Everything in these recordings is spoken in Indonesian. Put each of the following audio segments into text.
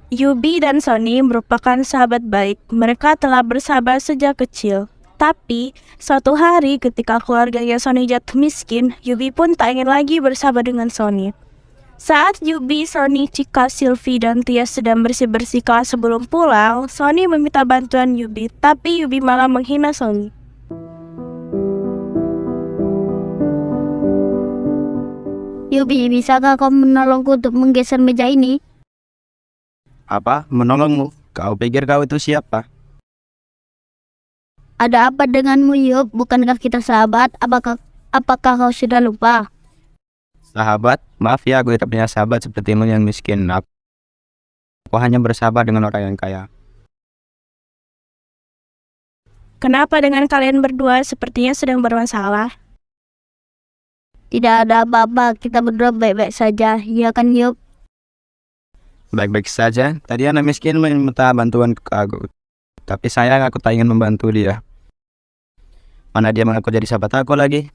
Yubi dan Sony merupakan sahabat baik. Mereka telah bersahabat sejak kecil. Tapi, suatu hari ketika keluarganya Sony jatuh miskin, Yubi pun tak ingin lagi bersahabat dengan Sony. Saat Yubi, Sony, Chika, Sylvie, dan Tia sedang bersih-bersih kelas sebelum pulang, Sony meminta bantuan Yubi, tapi Yubi malah menghina Sony. Yubi, bisakah kau menolongku untuk menggeser meja ini? Apa? Menolongmu? Kau pikir kau itu siapa? Ada apa denganmu, Yub? Bukankah kita sahabat? Apakah kau sudah lupa? Sahabat? Maaf ya, aku tidak punya sahabat sepertimu yang miskin. Aku hanya bersahabat dengan orang yang kaya. Kenapa dengan kalian berdua sepertinya sedang bermasalah? Tidak ada apa-apa, kita berdua baik-baik saja, ya kan, Yub? Baik-baik saja. Tadi anak miskin meminta bantuan ke aku. Tapi sayang aku tak ingin membantu dia. Mana dia mengaku jadi sahabat aku lagi.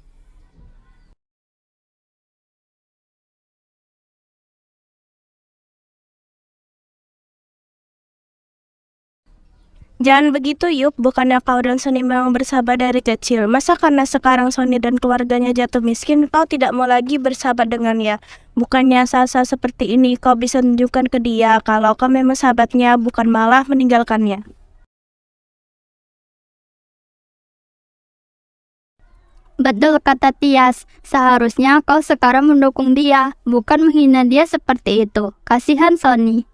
Jangan begitu, Yup. Bukannya kau dan Sony memang bersahabat dari kecil? Masa karena sekarang Sony dan keluarganya jatuh miskin, kau tidak mau lagi bersahabat dengannya? Bukannya saat-saat seperti ini kau bisa tunjukkan ke dia kalau kau memang sahabatnya, bukan malah meninggalkannya. Betul kata Tias, seharusnya kau sekarang mendukung dia, bukan menghina dia seperti itu. Kasihan Sony.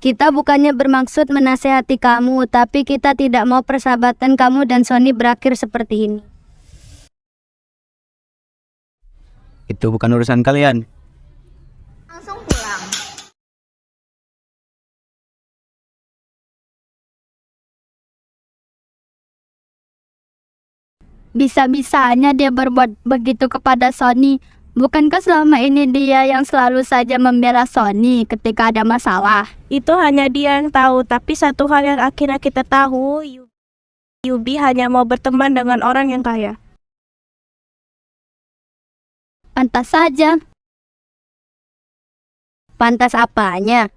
Kita bukannya bermaksud menasehati kamu, tapi kita tidak mau persahabatan kamu dan Sony berakhir seperti ini. Itu bukan urusan kalian. Langsung pulang. Bisa-bisanya dia berbuat begitu kepada Sony. Bukankah selama ini dia yang selalu saja membela Sony ketika ada masalah? Itu hanya dia yang tahu, tapi satu hal yang akhirnya kita tahu, Yubi hanya mau berteman dengan orang yang kaya. Pantas saja. Pantas apanya?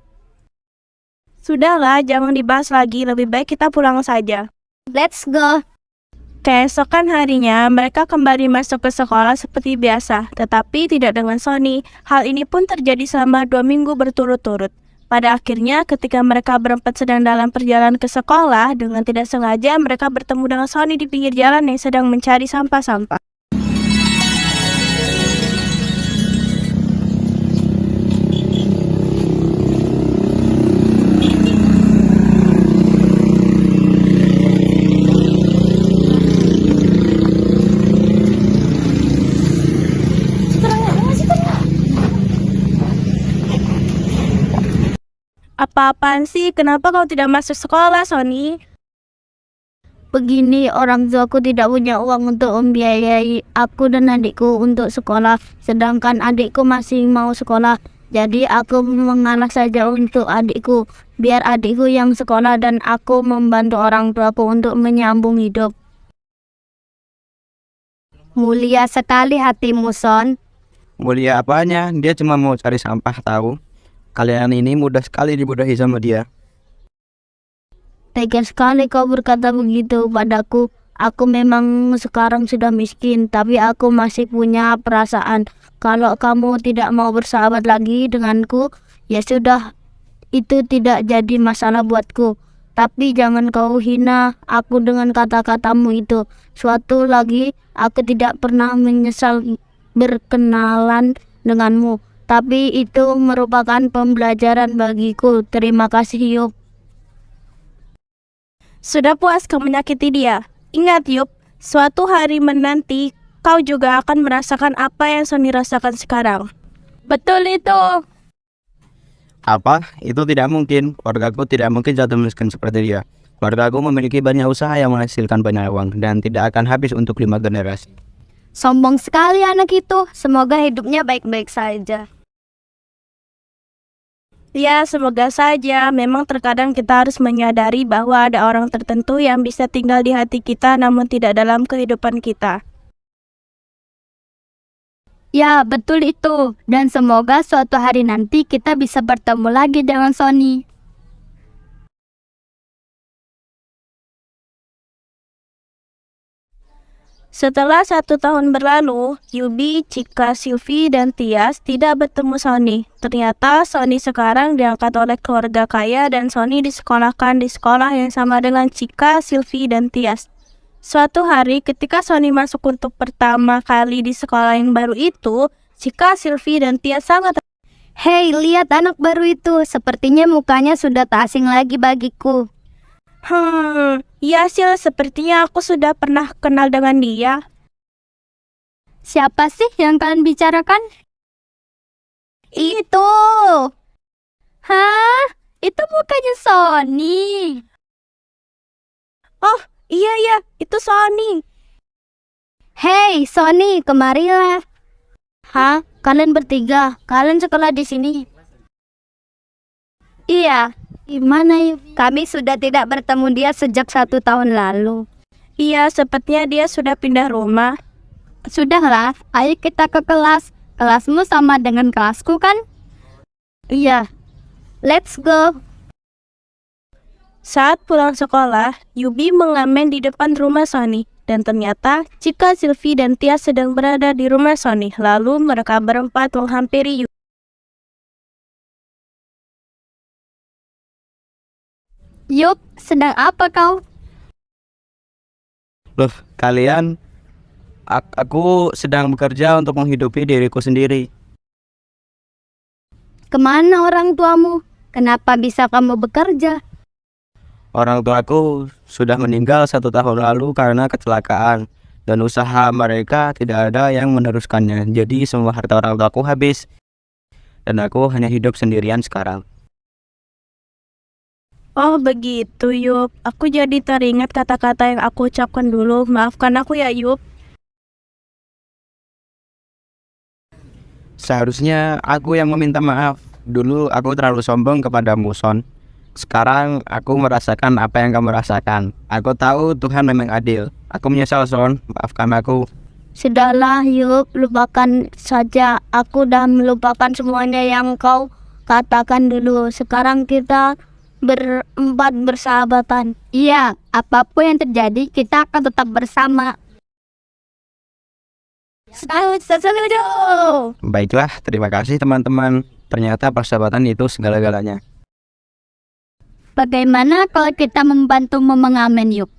Sudahlah, jangan dibahas lagi, lebih baik kita pulang saja. Let's go. Keesokan harinya, mereka kembali masuk ke sekolah seperti biasa, tetapi tidak dengan Sony. Hal ini pun terjadi selama 2 minggu berturut-turut. Pada akhirnya, ketika mereka berempat sedang dalam perjalanan ke sekolah, dengan tidak sengaja mereka bertemu dengan Sony di pinggir jalan yang sedang mencari sampah-sampah. Apa-apaan sih? Kenapa kau tidak masuk sekolah, Sony? Begini, orang tuaku tidak punya uang untuk membiayai aku dan adikku untuk sekolah, sedangkan adikku masih mau sekolah. Jadi aku mengalah saja untuk adikku, biar adikku yang sekolah dan aku membantu orang tuaku untuk menyambung hidup. Mulia sekali hatimu, Son. Mulia apanya? Dia cuma mau cari sampah tahu. Kalian ini mudah sekali dibodohi sama dia. Tega sekali kau berkata begitu padaku. Aku memang sekarang sudah miskin, tapi aku masih punya perasaan. Kalau kamu tidak mau bersahabat lagi denganku, ya sudah, itu tidak jadi masalah buatku. Tapi jangan kau hina aku dengan kata-katamu itu. Suatu lagi, aku tidak pernah menyesal berkenalan denganmu. Tapi itu merupakan pembelajaran bagiku. Terima kasih, Yup. Sudah puas kau menyakiti dia? Ingat, Yup, suatu hari menanti kau juga akan merasakan apa yang Sony rasakan sekarang. Betul itu. Apa? Itu tidak mungkin. Keluargaku tidak mungkin jatuh miskin seperti dia. Keluargaku memiliki banyak usaha yang menghasilkan banyak uang dan tidak akan habis untuk 5 generasi. Sombong sekali anak itu. Semoga hidupnya baik-baik saja. Ya, semoga saja. Memang terkadang kita harus menyadari bahwa ada orang tertentu yang bisa tinggal di hati kita namun tidak dalam kehidupan kita. Ya, betul itu. Dan semoga suatu hari nanti kita bisa bertemu lagi dengan Sony. Setelah 1 tahun berlalu, Yubi, Chika, Sylvie, dan Tias tidak bertemu Sony. Ternyata Sony sekarang diangkat oleh keluarga kaya dan Sony disekolahkan di sekolah yang sama dengan Chika, Sylvie, dan Tias. Suatu hari ketika Sony masuk untuk pertama kali di sekolah yang baru itu, Chika, Sylvie, dan Tias sangat... Hei, lihat anak baru itu. Sepertinya mukanya sudah tak asing lagi bagiku. Ya Sil, sepertinya aku sudah pernah kenal dengan dia. Siapa sih yang kalian bicarakan? Itu. Hah? Itu bukannya Sony. Oh, iya, itu Sony. Hei, Sony, kemarilah. Hah? Kalian bertiga? Kalian sekolah di sini? Iya. Gimana yuk? Kami sudah tidak bertemu dia sejak 1 tahun lalu. Iya, sepertinya dia sudah pindah rumah. Sudahlah, ayo kita ke kelas. Kelasmu sama dengan kelasku kan? Iya. Let's go. Saat pulang sekolah, Yubi mengamen di depan rumah Sony. Dan ternyata, Chika, Sylvie, dan Tias sedang berada di rumah Sony. Lalu mereka berempat menghampiri Yubi. Yup, sedang apa kau? Loh, kalian, aku sedang bekerja untuk menghidupi diriku sendiri. Kemana orang tuamu? Kenapa bisa kamu bekerja? Orang tuaku sudah meninggal 1 tahun lalu karena kecelakaan. Dan usaha mereka tidak ada yang meneruskannya. Jadi semua harta orang tuaku habis. Dan aku hanya hidup sendirian sekarang. Oh begitu Yup, aku jadi teringat kata-kata yang aku ucapkan dulu. Maafkan aku ya Yup. Seharusnya aku yang meminta maaf. Dulu aku terlalu sombong kepadamu, Son. Sekarang aku merasakan apa yang kamu rasakan. Aku tahu Tuhan memang adil. Aku menyesal, Son. Maafkan aku. Sudahlah, Yup, lupakan saja. Aku dah melupakan semuanya yang kau katakan dulu. Sekarang kita berempat bersahabatan. Iya, apapun yang terjadi, kita akan tetap bersama. Setuju. Baiklah, terima kasih teman-teman. Ternyata persahabatan itu segala-galanya. Bagaimana kalau kita membantu mengamen, Yup?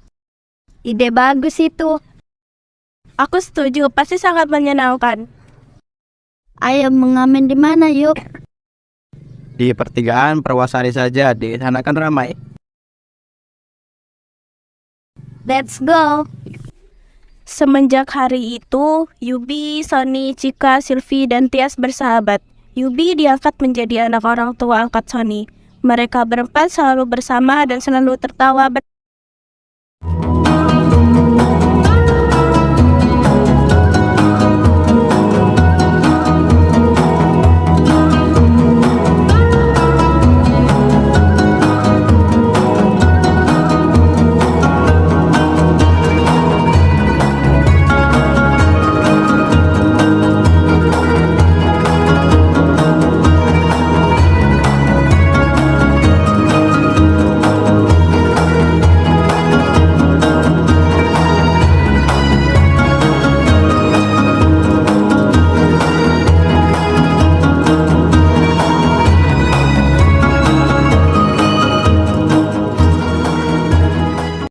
Ide bagus itu. Aku setuju, pasti sangat menyenangkan. Ayo mengamen di mana, Yup? Di pertigaan Perwasari saja, di sana kan ramai. Let's go. Semenjak hari itu, Yubi, Sony, Chika, Sylvie, dan Tias bersahabat. Yubi diangkat menjadi anak orang tua angkat Sony. Mereka berempat selalu bersama dan selalu tertawa